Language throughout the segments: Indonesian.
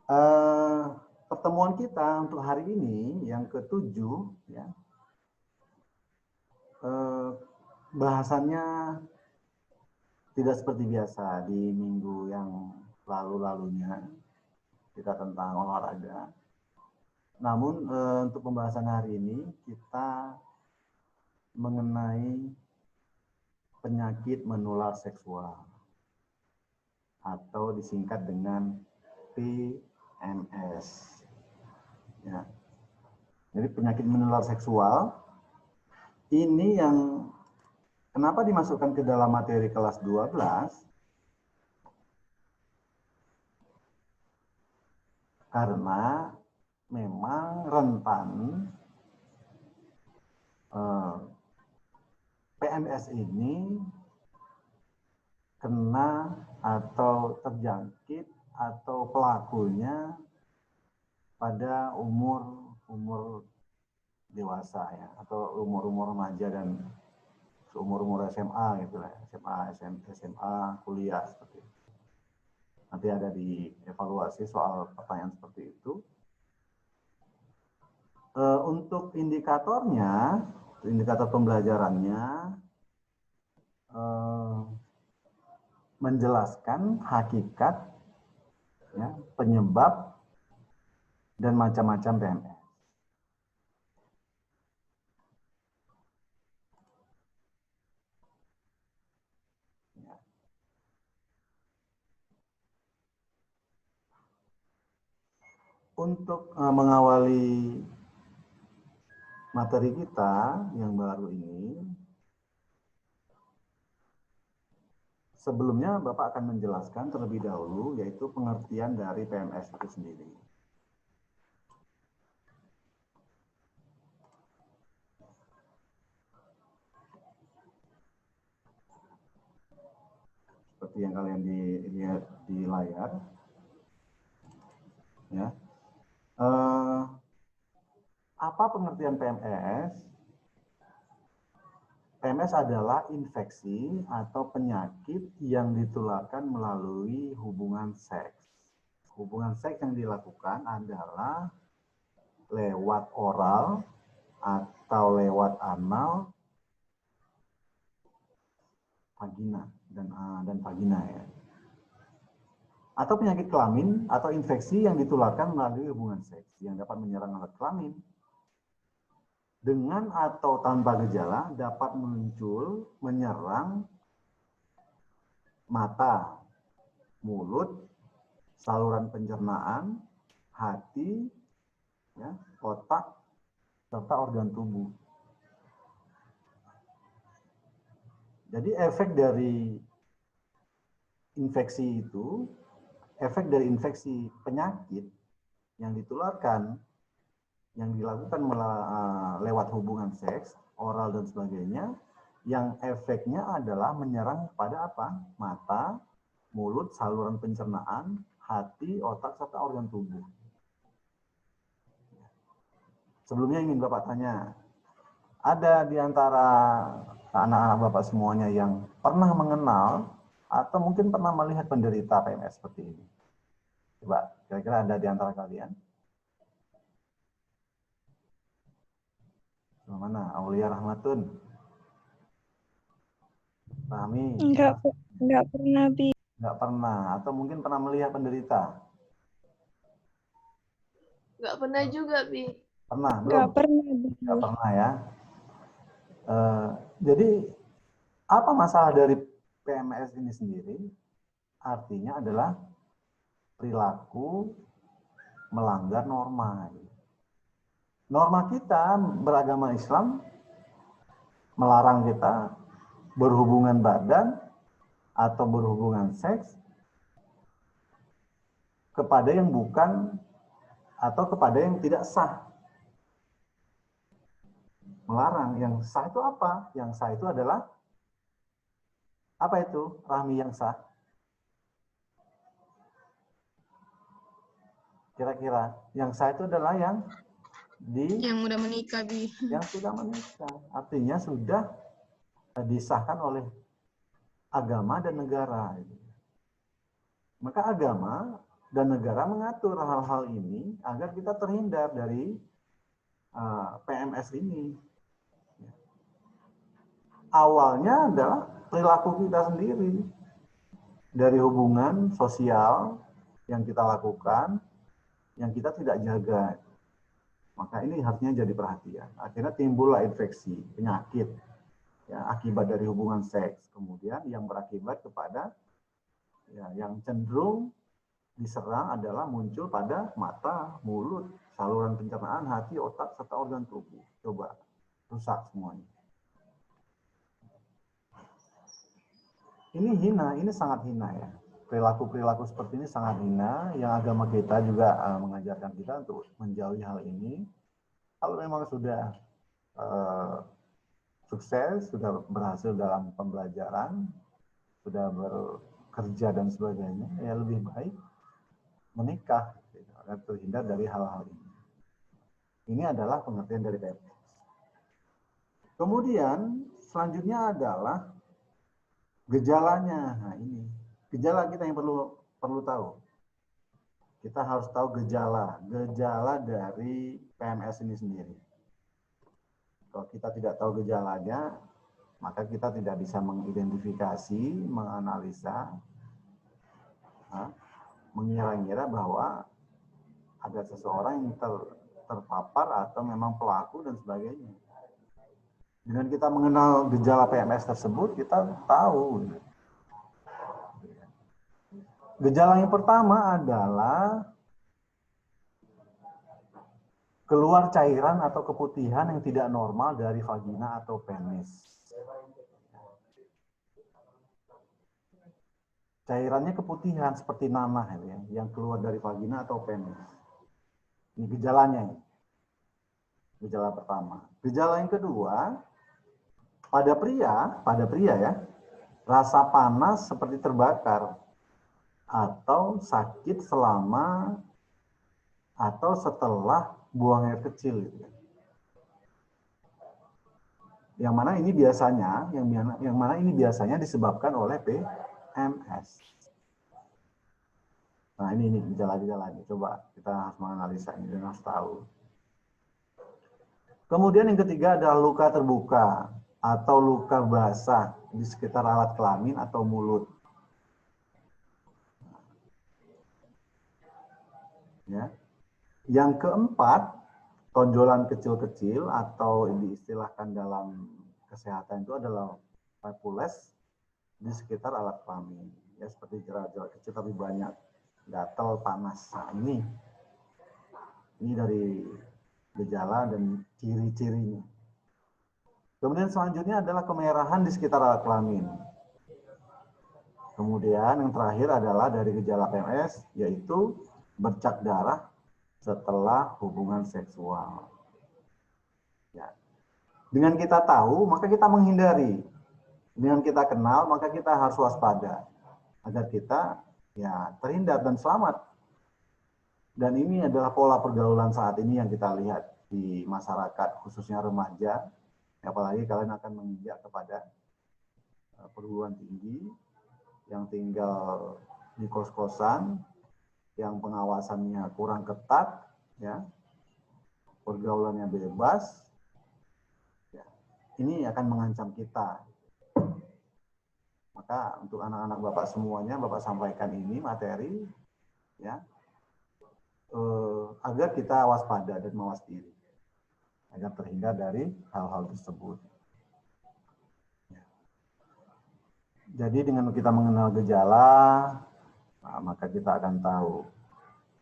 Eh, pertemuan kita untuk hari ini yang ke-7 ya. Bahasannya tidak seperti biasa di minggu yang lalu-lalunya kita tentang olahraga. Namun untuk pembahasan hari ini kita mengenai penyakit menular seksual atau disingkat dengan PMS. Ya. Jadi penyakit menular seksual ini yang kenapa dimasukkan ke dalam materi kelas 12? Karena memang rentan PMS ini kena atau terjangkit atau pelakunya pada umur dewasa ya, atau umur remaja dan umur SMA gitu lah, SMA, kuliah seperti itu. Nanti ada di evaluasi soal pertanyaan seperti itu. Untuk indikatornya, indikator pembelajarannya menjelaskan hakikat, ya, penyebab dan macam-macam PMS. Untuk mengawali materi kita yang baru ini, sebelumnya Bapak akan menjelaskan terlebih dahulu yaitu pengertian dari PMS itu sendiri. Seperti yang kalian lihat di layar. Ya. Apa pengertian PMS? PMS adalah infeksi atau penyakit yang ditularkan melalui hubungan seks. Hubungan seks yang dilakukan adalah lewat oral atau lewat anal, vagina dan vagina ya. Atau penyakit kelamin atau infeksi yang ditularkan melalui hubungan seks yang dapat menyerang alat kelamin. Dengan atau tanpa gejala dapat muncul menyerang mata, mulut, saluran pencernaan, hati, ya, otak, serta organ tubuh. Jadi efek dari infeksi itu, efek dari infeksi penyakit yang ditularkan, yang dilakukan lewat hubungan seks, oral dan sebagainya, yang efeknya adalah menyerang pada apa? Mata, mulut, saluran pencernaan, hati, otak, serta organ tubuh. Sebelumnya ingin Bapak tanya, ada di antara anak-anak Bapak semuanya yang pernah mengenal atau mungkin pernah melihat penderita PMS seperti ini? Coba, kira-kira ada di antara kalian? Mana? Aulia Rahmatun. Fahmi? Enggak pernah, Bi. Enggak pernah. Atau mungkin pernah melihat penderita? Enggak pernah juga, Bi. Pernah? Belum? Enggak pernah, Bi. Enggak pernah ya. Jadi, apa masalah dari PMS ini sendiri? Artinya adalah perilaku melanggar norma. Norma kita beragama Islam melarang kita berhubungan badan atau berhubungan seks kepada yang bukan atau kepada yang tidak sah. Melarang. Yang sah itu apa? Yang sah itu adalah apa itu? Rahmi yang sah. Kira-kira yang sah itu adalah yang udah menikah, Bi. Yang sudah menikah. Artinya sudah disahkan oleh agama dan negara. Maka agama Dan negara mengatur hal-hal ini agar kita terhindar dari PMS ini. Awalnya adalah perilaku kita sendiri. Dari hubungan sosial yang kita lakukan, yang kita tidak jaga. Maka ini harusnya jadi perhatian. Akhirnya timbullah infeksi, penyakit ya, akibat dari hubungan seks. Kemudian yang berakibat kepada ya, yang cenderung diserang adalah muncul pada mata, mulut, saluran pencernaan, hati, otak, serta organ tubuh. Coba rusak semuanya. Ini hina, ini sangat hina ya. Perilaku-perilaku seperti ini sangat hina, yang agama kita juga mengajarkan kita untuk menjauhi hal ini. Kalau memang sudah sukses, sudah berhasil dalam pembelajaran, sudah bekerja dan sebagainya, ya lebih baik menikah agar terhindar dari hal-hal ini. Ini adalah pengertian dari PMS. Kemudian selanjutnya adalah gejalanya. Nah ini gejala kita yang perlu tahu. Kita harus tahu gejala dari PMS ini sendiri. Kalau kita tidak tahu gejalanya, maka kita tidak bisa mengidentifikasi, menganalisa, mengira-ngira bahwa ada seseorang yang terpapar atau memang pelaku dan sebagainya. Dengan kita mengenal gejala PMS tersebut, kita tahu. Gejala yang pertama adalah keluar cairan atau keputihan yang tidak normal dari vagina atau penis. Cairannya keputihan seperti nanah ya, yang keluar dari vagina atau penis. Ini gejalanya. Gejala pertama. Gejala yang kedua, pada pria ya, rasa panas seperti terbakar atau sakit selama atau setelah buang air kecil. Yang mana ini biasanya disebabkan oleh PMS. Nah ini gejala-gejala ini. Coba kita harus menganalisa ini dan harus tahu. Kemudian yang ketiga adalah luka terbuka atau luka basah di sekitar alat kelamin atau mulut. Ya. Yang keempat, tonjolan kecil-kecil atau diistilahkan dalam kesehatan itu adalah papules di sekitar alat kelamin. Ya, seperti jerat-jerat kecil tapi banyak, gatal, panas. Nah, ini dari gejala dan ciri-cirinya. Kemudian selanjutnya adalah kemerahan di sekitar alat kelamin. Kemudian yang terakhir adalah dari gejala PMS, yaitu bercak darah setelah hubungan seksual. Ya. Dengan kita tahu, maka kita menghindari. Dengan kita kenal, maka kita harus waspada. Agar kita ya terhindar dan selamat. Dan ini adalah pola pergaulan saat ini yang kita lihat di masyarakat, khususnya remaja. Apalagi kalian akan menginjak kepada perguruan tinggi yang tinggal di kos-kosan, yang pengawasannya kurang ketat, ya, pergaulannya bebas, ya, ini akan mengancam kita. Maka untuk anak-anak Bapak semuanya, Bapak sampaikan ini materi, ya, agar kita waspada dan mawas diri, agar terhindar dari hal-hal tersebut. Ya. Jadi dengan kita mengenal gejala, nah, maka kita akan tahu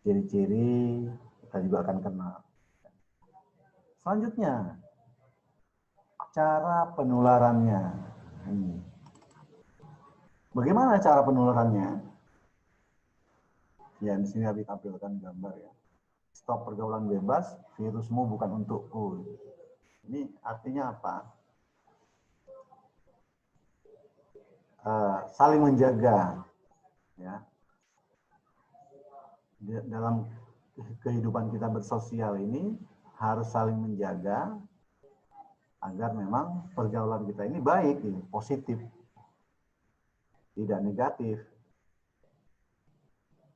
ciri-ciri, kita juga akan kenal. Selanjutnya, cara penularannya. Bagaimana cara penularannya? Ya, di sini Abi tampilkan gambar ya. Stop pergaulan bebas, virusmu bukan untukku. Ini artinya apa? Saling menjaga, ya. Dalam kehidupan kita bersosial ini harus saling menjaga agar memang pergaulan kita ini baik, positif, tidak negatif.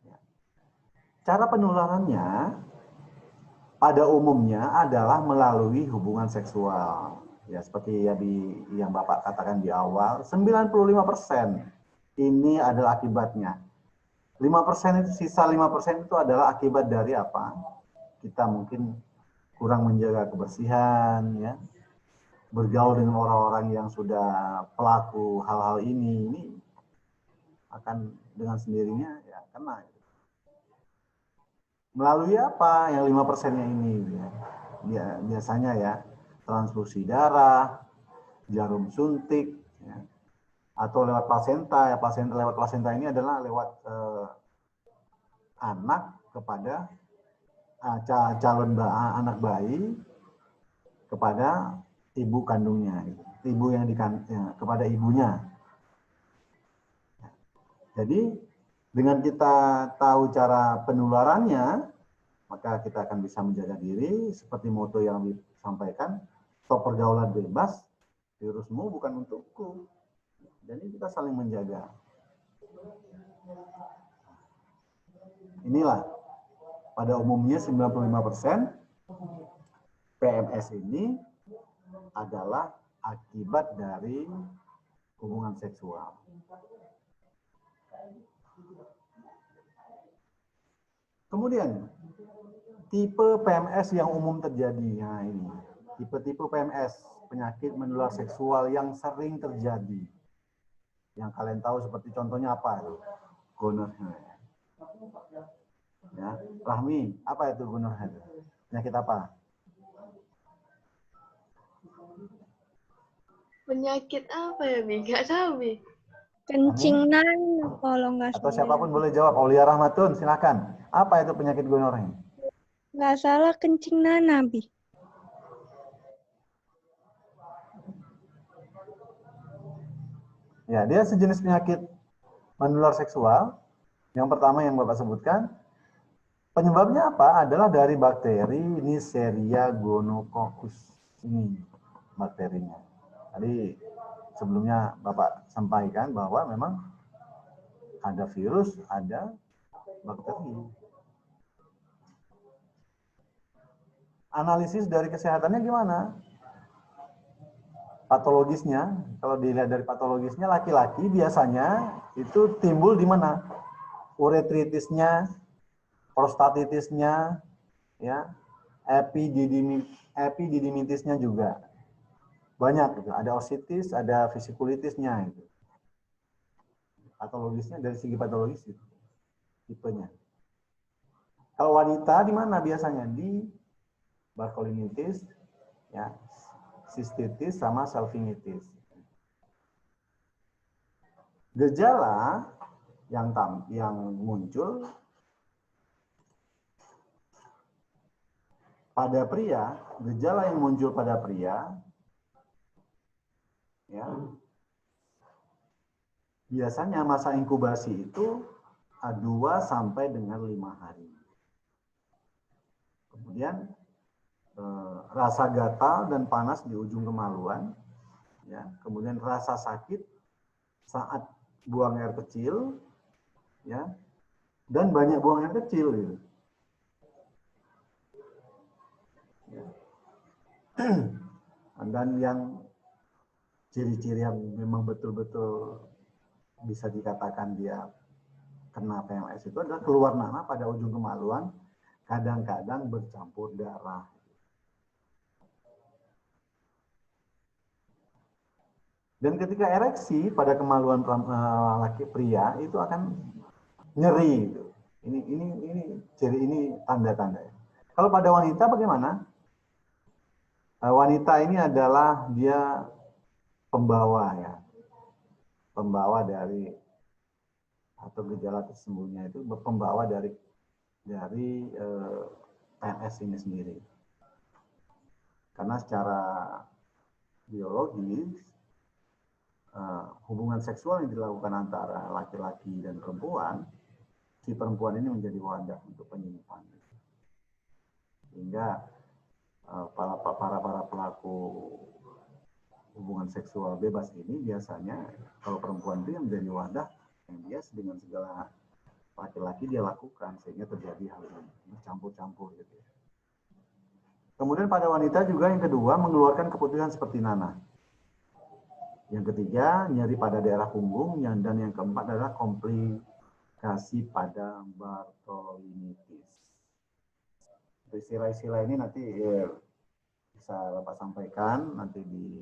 Ya. Cara penularannya pada umumnya adalah melalui hubungan seksual. Ya, seperti yang Bapak katakan di awal, 95% ini adalah akibatnya. 5% itu, sisa 5% itu adalah akibat dari apa? Kita mungkin kurang menjaga kebersihan, ya, bergaul dengan orang-orang yang sudah pelaku hal-hal ini akan dengan sendirinya ya kena. Melalui apa yang 5%-nya ini? Ya, biasanya ya transfusi darah, jarum suntik, ya, atau lewat plasenta. Ya, lewat plasenta ini adalah lewat anak kepada calon anak bayi kepada ibu kandungnya, ibu yang kepada ibunya. Jadi dengan kita tahu cara penularannya, maka kita akan bisa menjaga diri seperti moto yang disampaikan, stop pergaulan bebas, virusmu bukan untukku. Jadi kita saling menjaga. Inilah pada umumnya 95% PMS ini adalah akibat dari hubungan seksual. Kemudian tipe PMS yang umum terjadi. Nah, ini tipe-tipe PMS, penyakit menular seksual yang sering terjadi. Yang kalian tahu seperti contohnya apa? Gonorrhea. Ya, Rahmi, apa itu gonorrhea? Penyakit apa? Penyakit apa ya, Bi? Gak tahu, Bi. Kencing nanah kalau nggak Atau salah. siapapun boleh jawab. Aulia Rahmatun, silakan. Apa itu penyakit gonorrhea? Nggak salah kencing nanah, Bi. Ya, dia sejenis penyakit menular seksual. Yang pertama yang Bapak sebutkan, penyebabnya apa? Adalah dari bakteri Neisseria gonococcus. Ini bakterinya. Tadi sebelumnya Bapak sampaikan bahwa memang ada virus, ada bakteri. Analisis dari kesehatannya gimana? Patologisnya, kalau dilihat dari patologisnya, laki-laki biasanya itu timbul di mana? Uretritisnya, prostatitisnya, ya, epididimitisnya juga banyak gitu. Ada ositis, ada vesikulitisnya itu. Patologisnya dari segi patologis itu, tipenya. Kalau wanita di mana biasanya? Di Bartholinitis, ya, sistitis sama salpingitis. Gejala yang muncul pada pria, gejala yang muncul pada pria, ya, biasanya masa inkubasi itu 2 sampai dengan 5 hari. Kemudian rasa gatal dan panas di ujung kemaluan, ya, kemudian rasa sakit saat buang air kecil, ya, dan banyak buang air kecil gitu. Ya. Dan yang ciri-ciri yang memang betul-betul bisa dikatakan dia kena PMS itu adalah keluar nanah pada ujung kemaluan, kadang-kadang bercampur darah. Dan ketika ereksi pada kemaluan laki pria itu akan nyeri. Ini ciri, ini tanda-tanda. Kalau pada wanita bagaimana? Wanita ini adalah dia pembawa, ya, pembawa dari atau gejala tersembunyinya itu pembawa dari PMS ini sendiri. Karena secara biologis hubungan seksual yang dilakukan antara laki-laki dan perempuan, si perempuan ini menjadi wadah untuk penyimpan. Sehingga para pelaku hubungan seksual bebas ini biasanya kalau perempuan itu yang menjadi wadah yang bias dengan segala laki-laki dia lakukan sehingga terjadi hal ini, campur-campur gitu. Kemudian pada wanita juga yang kedua mengeluarkan keputusan seperti nanah. Yang ketiga nyeri pada daerah punggung, dan yang keempat adalah komplikasi pada Bartholinitis. Istilah-istilah ini nanti bisa Bapak sampaikan nanti di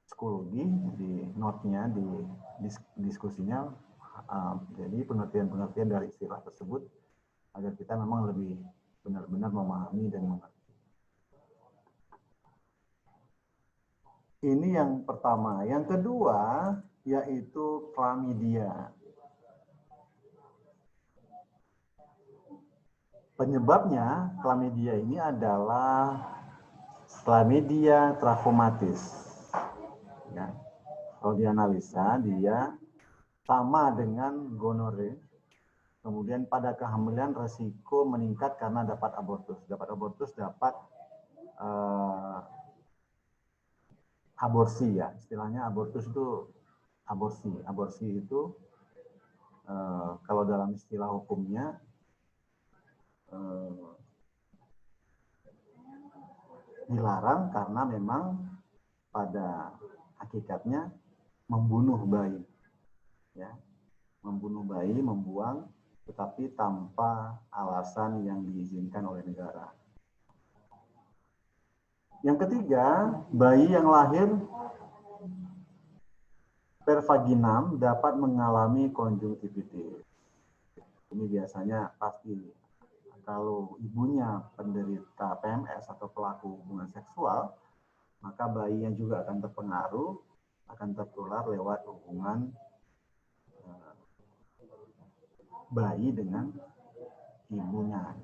psikologi, di note-nya, di diskusinya. Jadi pengertian-pengertian dari istilah tersebut agar kita memang lebih benar-benar memahami dan mengerti. Ini yang pertama. Yang kedua yaitu klamidia. Penyebabnya klamidia ini adalah klamidia trachomatis. Ya. Kalau dianalisa dia sama dengan gonore. Kemudian pada kehamilan resiko meningkat karena dapat abortus. Dapat abortus dapat aborsi ya. Istilahnya abortus itu aborsi. Aborsi itu kalau dalam istilah hukumnya dilarang karena memang pada hakikatnya membunuh bayi. Ya. Membunuh bayi, membuang, tetapi tanpa alasan yang diizinkan oleh negara. Yang ketiga, bayi yang lahir per vaginam dapat mengalami konjungtivitis. Ini biasanya pasti kalau ibunya penderita PMS atau pelaku hubungan seksual, maka bayinya juga akan terpengaruh, akan tertular lewat hubungan bayi dengan ibunya.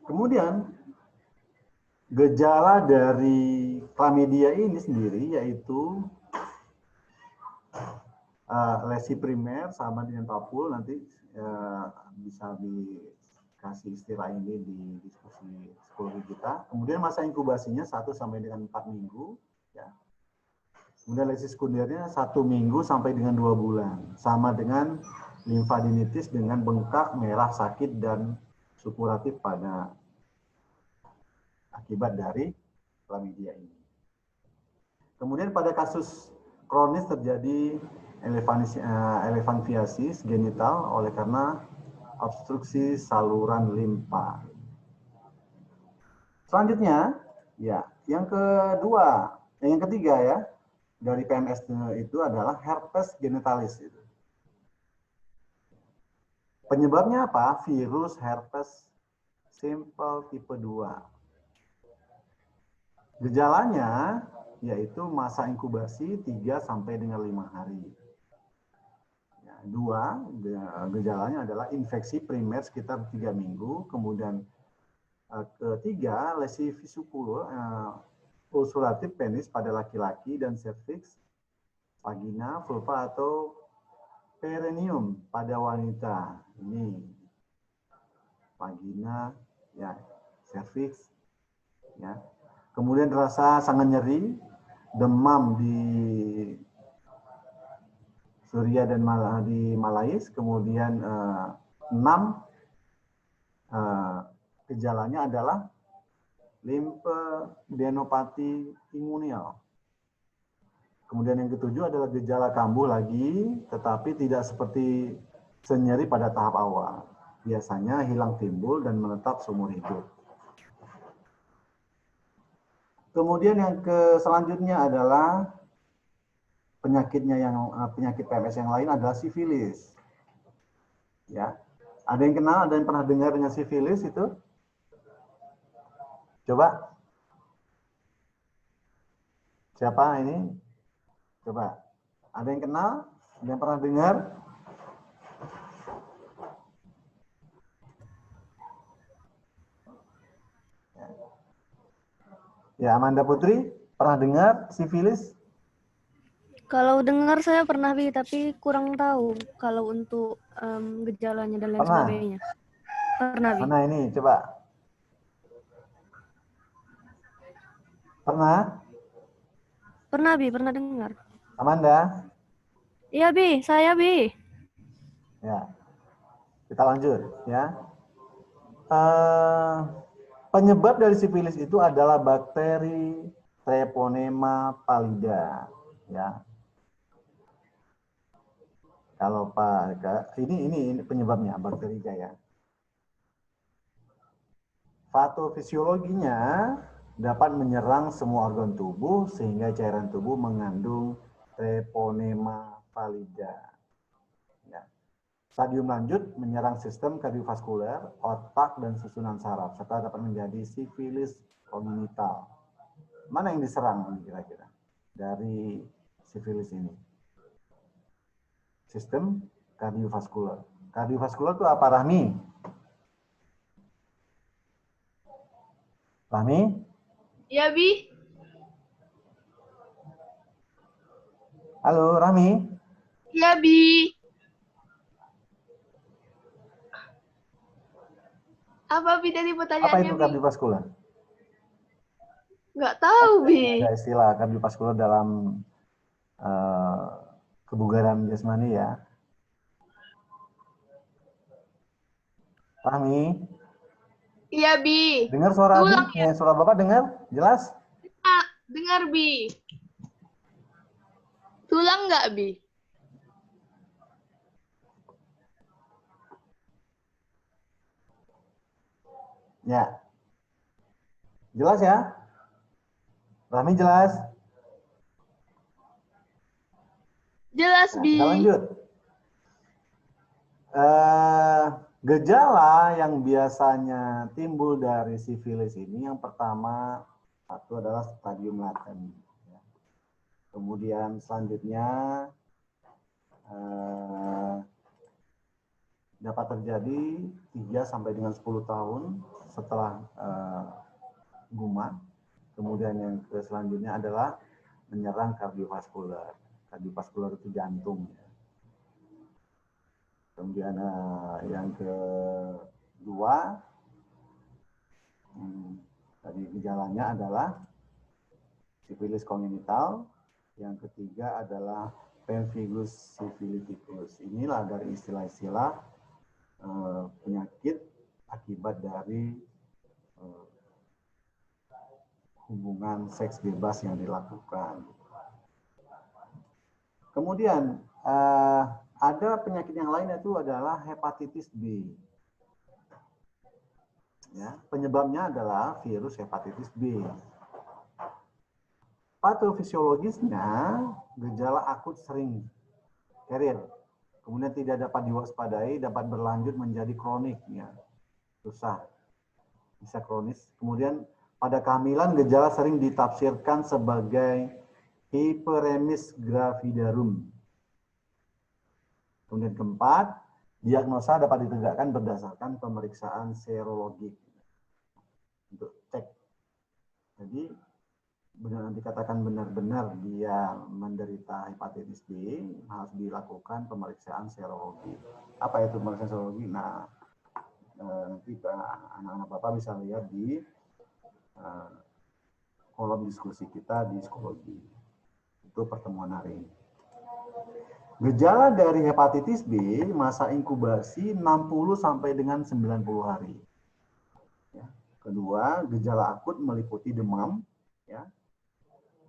Kemudian gejala dari klamidia ini sendiri yaitu lesi primer sama dengan papul, nanti bisa dikasih istilah ini di diskusi psikologi kita. Kemudian masa inkubasinya 1 sampai dengan 4 minggu. Ya. Kemudian lesi sekundernya 1 minggu sampai dengan 2 bulan. Sama dengan limfadenitis dengan bengkak, merah, sakit, dan supuratif pada akibat dari klamidia ini. Kemudian pada kasus kronis terjadi elephantiasis genital oleh karena obstruksi saluran limpa. Selanjutnya, ya, yang ketiga ya dari PMS itu adalah herpes genitalis. Penyebabnya apa? Virus herpes simple tipe 2. Gejalanya yaitu masa inkubasi 3 sampai dengan 5 hari. Ya, 2, gejalanya adalah infeksi primer sekitar 3 minggu, kemudian ketiga lesi vesikulo ulceratif penis pada laki-laki dan serviks, vagina, vulva atau perineum pada wanita. Ini vagina, ya, serviks, ya. Kemudian rasa sangat nyeri, demam di Surya dan di Malais. Kemudian 6 gejalanya adalah limfadenopati inguinal. Kemudian yang ketujuh adalah gejala kambuh lagi, tetapi tidak seperti senyeri pada tahap awal. Biasanya hilang timbul dan menetap seumur hidup. Kemudian yang selanjutnya adalah penyakitnya penyakit PMS yang lain adalah sifilis. Ya. Ada yang kenal, ada yang pernah dengar dengan sifilis itu? Coba. Siapa ini? Coba. Ada yang kenal? Ada yang pernah dengar? Ya, Amanda Putri, pernah dengar sifilis? Kalau dengar saya pernah, Bi, tapi kurang tahu kalau untuk gejalanya dan lain sebagainya. Pernah, Bi. Mana ini? Coba. Pernah? Pernah, Bi, pernah dengar. Amanda? Iya, Bi, saya, Bi. Ya, kita lanjut ya. Eh, penyebab dari sifilis itu adalah bakteri Treponema pallida. Ya, kalau Pak ini penyebabnya bakteri ya. Patofisiologinya dapat menyerang semua organ tubuh sehingga cairan tubuh mengandung Treponema pallida. Ya. Stadium lanjut menyerang sistem kardiovaskuler, otak, dan susunan saraf, serta dapat menjadi sifilis kongenital. Mana yang diserang kira-kira dari sifilis ini? Sistem kardiovaskuler. Kardiovaskuler itu apa, Rahmi? Rahmi? Iya, Bi. Halo, Rahmi? Iya, Bi. Apa Bi tadi Apa pertanyaannya, itu Bi? kardiovaskuler? Nggak tahu, Bi. Ada istilah kardiovaskuler dalam kebugaran jasmani ya. Rahmi? Iya, Bi. Dengar suara Abi? Tulang ya. Suara Bapak dengar? Jelas? Dengar, Bi. Tulang nggak, Bi? Ya. Jelas ya? Rahmi jelas? Jelas, Nah, Bi. kita lanjut. Gejala yang biasanya timbul dari sifilis ini yang pertama satu adalah stadium laten. Kemudian selanjutnya dapat terjadi 3 sampai dengan 10 tahun setelah guma. Kemudian yang selanjutnya adalah menyerang kardiovaskuler. Kardiovaskuler itu jantung. Kemudian yang kedua, tadi gejalanya adalah sifilis kongenital. Yang ketiga adalah pemphigus syphiliticus. Inilah dari istilah-istilah penyakit akibat dari hubungan seks bebas yang dilakukan. Kemudian ada penyakit yang lain yaitu adalah hepatitis B. Ya, penyebabnya adalah virus hepatitis B. Patofisiologisnya gejala akut sering carrier, kemudian tidak dapat diwaspadai, dapat berlanjut menjadi kronik, ya, susah, bisa kronis. Kemudian pada kehamilan gejala sering ditafsirkan sebagai hyperemesis gravidarum. Kemudian keempat, diagnosa dapat ditegakkan berdasarkan pemeriksaan serologik untuk cek. Jadi benar dikatakan benar-benar dia menderita hepatitis B, harus dilakukan pemeriksaan serologi. Apa itu pemeriksaan serologi? Nah, nanti anak-anak Bapak bisa lihat di kolom diskusi kita di psikologi. Itu pertemuan hari ini. Gejala dari hepatitis B, masa inkubasi 60 sampai dengan 90 hari. Ya. Kedua, gejala akut meliputi demam. Ya.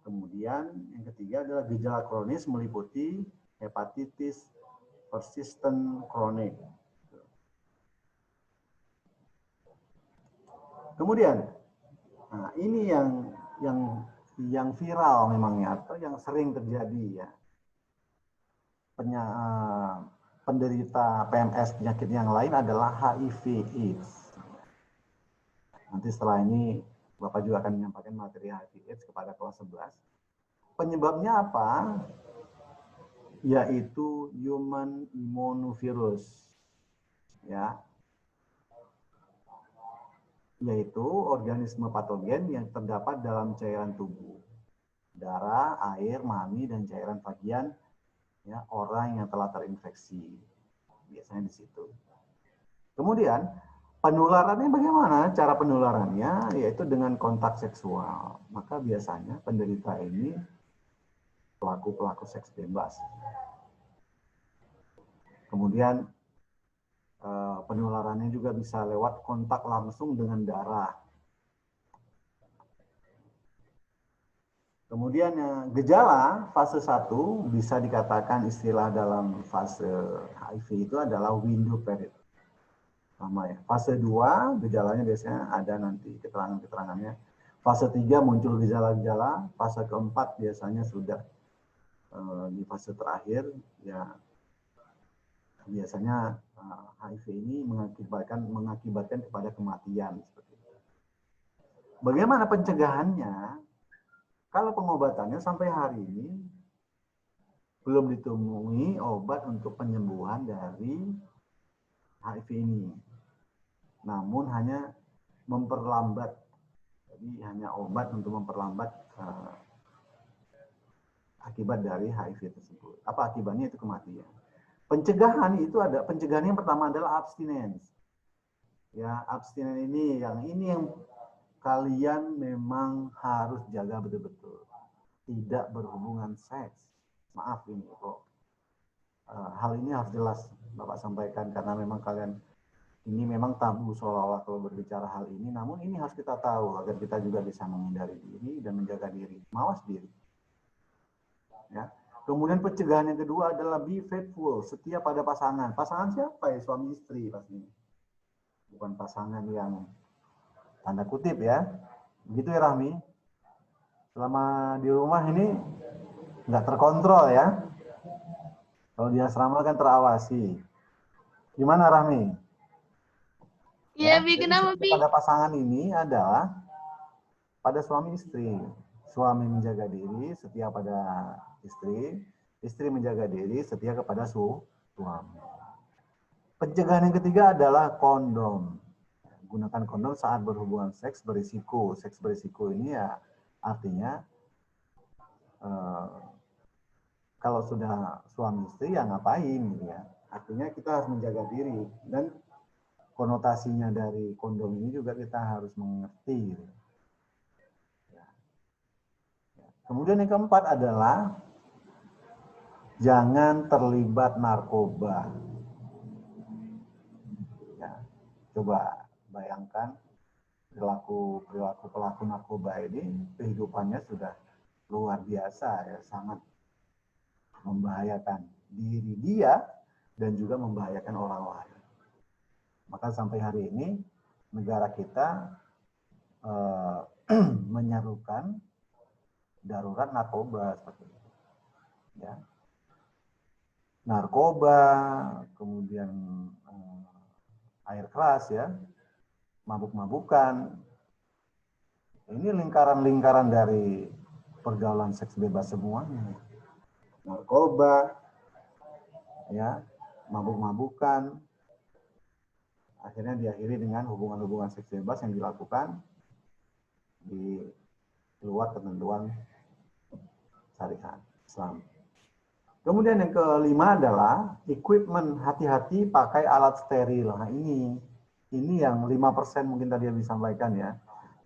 Kemudian yang ketiga adalah gejala kronis meliputi hepatitis persistent kronik. Kemudian, nah ini yang viral memangnya atau yang sering terjadi ya. Penderita PMS penyakit yang lain adalah HIV/AIDS. Nanti setelah ini Bapak juga akan menyampaikan materi HIV/AIDS kepada kelas 11. Penyebabnya apa? Yaitu human immunovirus. Ya. Yaitu organisme patogen yang terdapat dalam cairan tubuh. Darah, air, mani, dan cairan bagian ya, orang yang telah terinfeksi. Biasanya di situ. Kemudian Penularannya bagaimana? Cara penularannya yaitu dengan kontak seksual. Maka biasanya penderita ini pelaku-pelaku seks bebas. Kemudian penularannya juga bisa lewat kontak langsung dengan darah. Kemudian gejala fase 1 bisa dikatakan istilah dalam fase HIV itu adalah window period. Sama ya. Fase 2 gejalanya biasanya ada nanti keterangan-keterangannya. Fase 3 muncul gejala-gejala, fase keempat biasanya sudah di fase terakhir ya biasanya HIV ini mengakibatkan kepada kematian seperti itu. Bagaimana pencegahannya? Kalau pengobatannya sampai hari ini belum ditemui obat untuk penyembuhan dari HIV ini. Namun hanya memperlambat, jadi hanya obat untuk memperlambat akibat dari HIV tersebut. Apa akibatnya? Itu kematian. Pencegahan itu ada, pencegahan yang pertama adalah abstinence. Ya, abstinence ini yang kalian memang harus jaga betul-betul. Tidak berhubungan seks. Maaf ini kok. Hal ini harus jelas Bapak sampaikan karena memang kalian ini memang tabu seolah-olah kalau berbicara hal ini, namun ini harus kita tahu agar kita juga bisa menghindari diri dan menjaga diri, mawas diri. Ya. Kemudian pencegahan yang kedua adalah be faithful, setia pada pasangan. Pasangan siapa ya? Suami istri pasti. Bukan pasangan yang tanda kutip ya. Begitu ya Rahmi? Selama di rumah ini nggak terkontrol ya. Kalau di asrama kan terawasi. Gimana Rahmi? Iya, Ya, Bi. jadi Kenapa, Bi? pada pasangan ini adalah pada suami istri. Suami menjaga diri, setia pada istri. Istri menjaga diri, setia kepada suami. Pencegahan yang ketiga adalah kondom. Gunakan kondom saat berhubungan seks berisiko. Seks berisiko ini ya artinya kalau sudah suami istri ya ngapain gitu ya. Artinya kita harus menjaga diri dan konotasinya dari kondom ini juga kita harus mengerti. Kemudian yang keempat adalah jangan terlibat narkoba. Ya, coba bayangkan perilaku pelaku narkoba ini kehidupannya sudah luar biasa ya, sangat membahayakan diri dia dan juga membahayakan orang lain. Maka sampai hari ini negara kita menyerukan darurat narkoba seperti itu. Ya. Narkoba, kemudian air keras ya, mabuk-mabukan. Ini lingkaran-lingkaran dari pergaulan seks bebas semuanya. Narkoba, ya, mabuk-mabukan, akhirnya diakhiri dengan hubungan-hubungan seks bebas yang dilakukan di luar ketentuan syariat Islam. Kemudian yang kelima adalah equipment, hati-hati pakai alat steril. Nah ini yang 5% mungkin tadi yang disampaikan ya.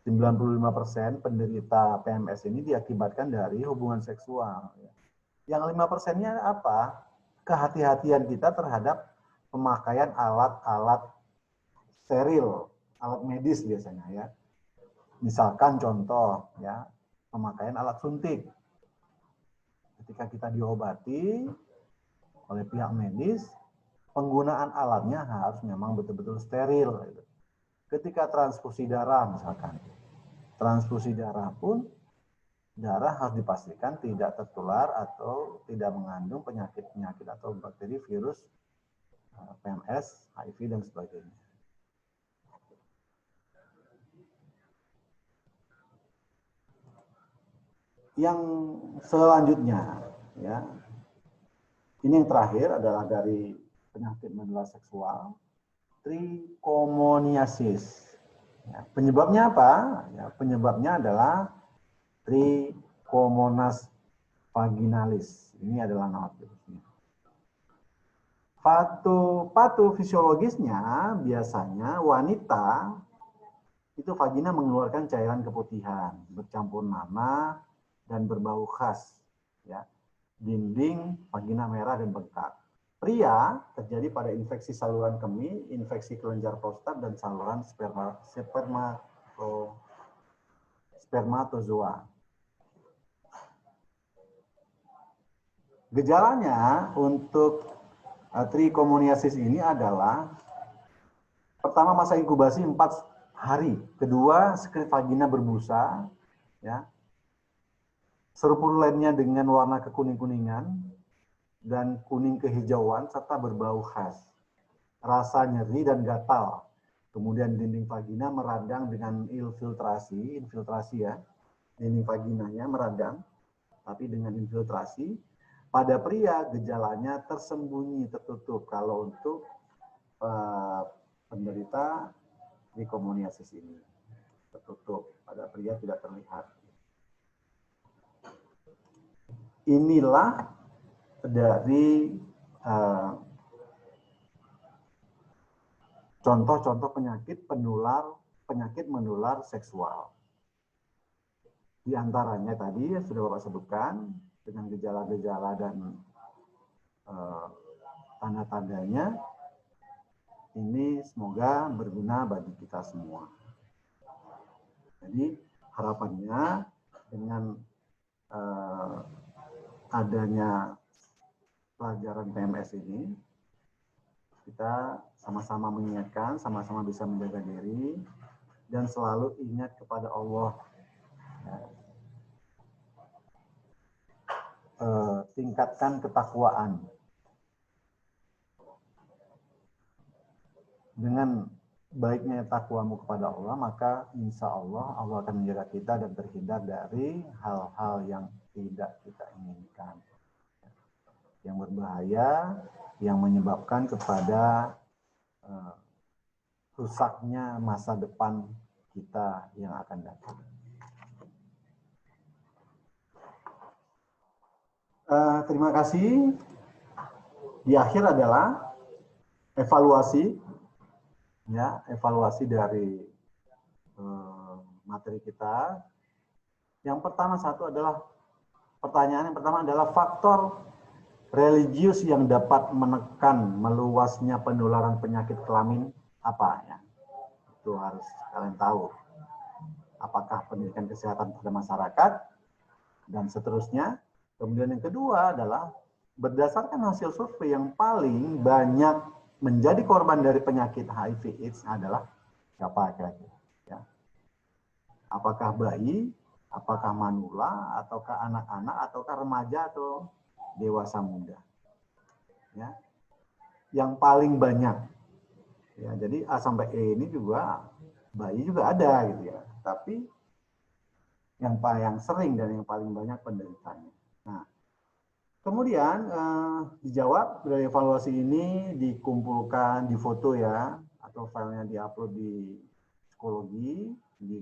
95% penderita PMS ini diakibatkan dari hubungan seksual. Yang 5%-nya apa? Kehati-hatian kita terhadap pemakaian alat-alat steril, alat medis biasanya ya. Misalkan contoh ya, pemakaian alat suntik. Ketika kita diobati oleh pihak medis, penggunaan alatnya harus memang betul-betul steril. Ketika transfusi darah misalkan, transfusi darah pun darah harus dipastikan tidak tertular atau tidak mengandung penyakit-penyakit atau bakteri, virus, PMS, HIV dan sebagainya. Yang selanjutnya, ya, ini yang terakhir adalah dari penyakit menular seksual, trichomoniasis. Ya, penyebabnya apa? Ya, penyebabnya adalah Trichomonas vaginalis. Ini adalah nama virusnya. Patofisiologisnya biasanya wanita itu vagina mengeluarkan cairan keputihan bercampur nanah dan berbau khas, ya. Dinding vagina merah dan bengkak. Pria terjadi pada infeksi saluran kemih, infeksi kelenjar prostat dan saluran spermatozoa. Gejalanya untuk trichomoniasis ini adalah pertama masa inkubasi 4 hari, kedua sekret vagina berbusa, ya. Serupulennya dengan warna kekuning-kuningan dan kuning kehijauan serta berbau khas. Rasa nyeri dan gatal. Kemudian dinding vagina meradang dengan infiltrasi ya. Dinding vaginanya meradang, tapi dengan infiltrasi. Pada pria gejalanya tersembunyi, tertutup. Kalau untuk penderita trichomoniasis ini tertutup, pada pria tidak terlihat. Inilah dari contoh-contoh penyakit menular seksual. Di antaranya tadi sudah Bapak sebutkan dengan gejala-gejala dan tanda-tandanya. Ini semoga berguna bagi kita semua. Jadi harapannya dengan adanya pelajaran PMS ini, kita sama-sama mengingatkan, sama-sama bisa menjaga diri, dan selalu ingat kepada Allah. Tingkatkan ketakwaan. Dengan baiknya takwamu kepada Allah, maka insya Allah Allah akan menjaga kita dan terhindar dari hal-hal yang tidak kita inginkan, yang berbahaya, yang menyebabkan kepada rusaknya masa depan kita yang akan datang. Terima kasih. Di akhir adalah evaluasi, ya, evaluasi dari materi kita. Yang pertama pertanyaan yang pertama adalah faktor religius yang dapat menekan meluasnya penularan penyakit kelamin apa ya? Itu harus kalian tahu. Apakah pendidikan kesehatan pada masyarakat dan seterusnya. Kemudian yang kedua adalah berdasarkan hasil survei yang paling banyak menjadi korban dari penyakit HIV/AIDS adalah siapa kira-kira? Ya. Apakah bayi, apakah manula, ataukah anak-anak, ataukah remaja atau dewasa muda? Ya. Yang paling banyak. Ya, jadi A sampai E ini juga bayi juga ada gitu ya. Tapi yang sering dan yang paling banyak penderitanya. Nah, kemudian dijawab dari evaluasi ini dikumpulkan di foto ya, atau filenya diupload di psikologi di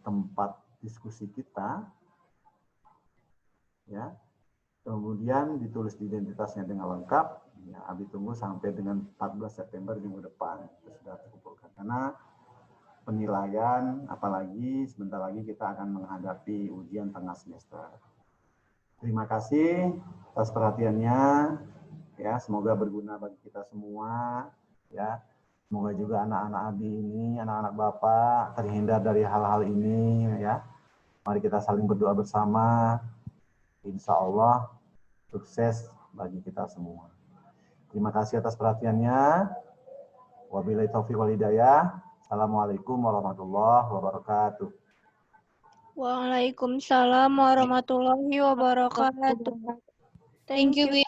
tempat diskusi kita, ya. Kemudian ditulis identitasnya dengan lengkap. Ya, Abi tunggu sampai dengan 14 September minggu depan itu sudah terkumpulkan. Karena penilaian, apalagi sebentar lagi kita akan menghadapi ujian tengah semester. Terima kasih atas perhatiannya, ya, semoga berguna bagi kita semua, ya. Semoga juga anak-anak Abi ini, anak-anak Bapak terhindar dari hal-hal ini, ya. Mari kita saling berdoa bersama. Insya Allah sukses bagi kita semua. Terima kasih atas perhatiannya. Wabillahi taufiq wal hidayah. Assalamualaikum warahmatullahi wabarakatuh. Waalaikumsalam warahmatullahi wabarakatuh. Thank you, Bi.